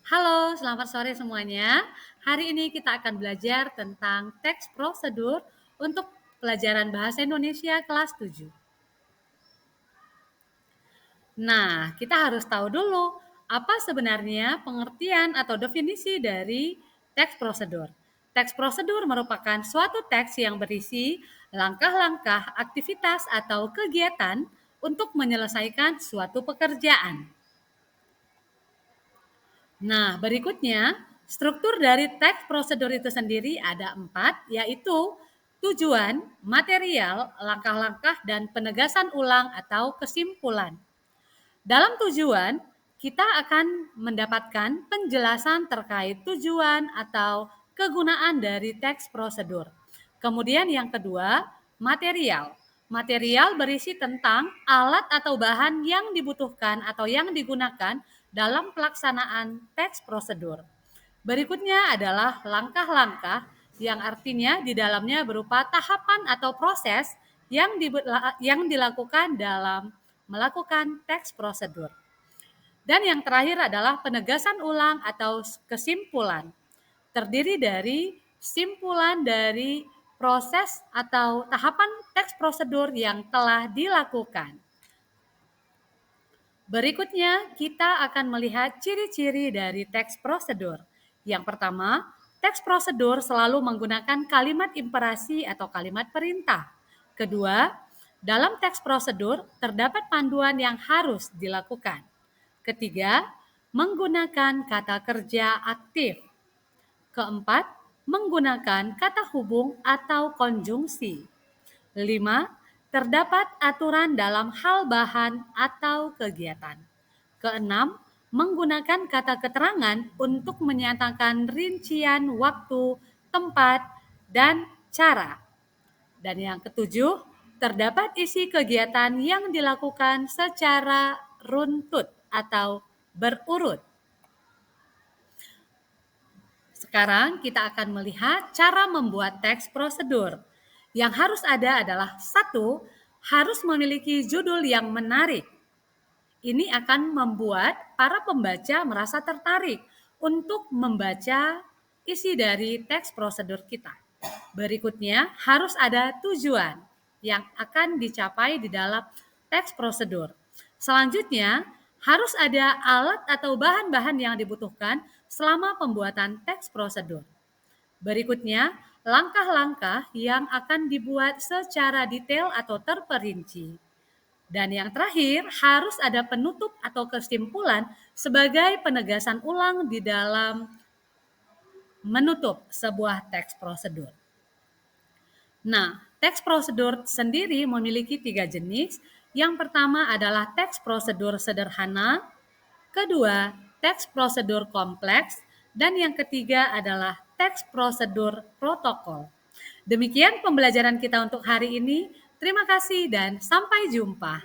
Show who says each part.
Speaker 1: Halo, selamat sore semuanya. Hari ini kita akan belajar tentang teks prosedur untuk pelajaran Bahasa Indonesia kelas 7. Nah, kita harus tahu dulu apa sebenarnya pengertian atau definisi dari teks prosedur. Teks prosedur merupakan suatu teks yang berisi langkah-langkah aktivitas atau kegiatan untuk menyelesaikan suatu pekerjaan. Nah, berikutnya, struktur dari teks prosedur itu sendiri ada 4, yaitu tujuan, material, langkah-langkah, dan penegasan ulang atau kesimpulan. Dalam tujuan, kita akan mendapatkan penjelasan terkait tujuan atau kegunaan dari teks prosedur. Kemudian yang kedua, material. Material berisi tentang alat atau bahan yang dibutuhkan atau yang digunakan dalam pelaksanaan teks prosedur. Berikutnya adalah langkah-langkah yang artinya di dalamnya berupa tahapan atau proses yang dilakukan dalam melakukan teks prosedur. Dan yang terakhir adalah penegasan ulang atau kesimpulan. Terdiri dari simpulan dari proses atau tahapan teks prosedur yang telah dilakukan. Berikutnya, kita akan melihat ciri-ciri dari teks prosedur. Yang pertama, teks prosedur selalu menggunakan kalimat imperasi atau kalimat perintah. Kedua, dalam teks prosedur terdapat panduan yang harus dilakukan. Ketiga, menggunakan kata kerja aktif. Keempat, menggunakan kata hubung atau konjungsi. 5. Terdapat aturan dalam hal bahan atau kegiatan. Keenam, menggunakan kata keterangan untuk menyatakan rincian waktu, tempat, dan cara. Dan yang ketujuh, terdapat isi kegiatan yang dilakukan secara runtut atau berurut. Sekarang kita akan melihat cara membuat teks prosedur. Yang harus ada adalah satu, harus memiliki judul yang menarik. Ini akan membuat para pembaca merasa tertarik untuk membaca isi dari teks prosedur kita. Berikutnya, harus ada tujuan yang akan dicapai di dalam teks prosedur. Selanjutnya, harus ada alat atau bahan-bahan yang dibutuhkan selama pembuatan teks prosedur. Berikutnya, langkah-langkah yang akan dibuat secara detail atau terperinci. Dan yang terakhir, harus ada penutup atau kesimpulan sebagai penegasan ulang di dalam menutup sebuah teks prosedur. Nah, teks prosedur sendiri memiliki 3 jenis. Yang pertama adalah teks prosedur sederhana, kedua, teks prosedur kompleks, dan yang ketiga adalah teks prosedur protokol. Demikian pembelajaran kita untuk hari ini. Terima kasih dan sampai jumpa.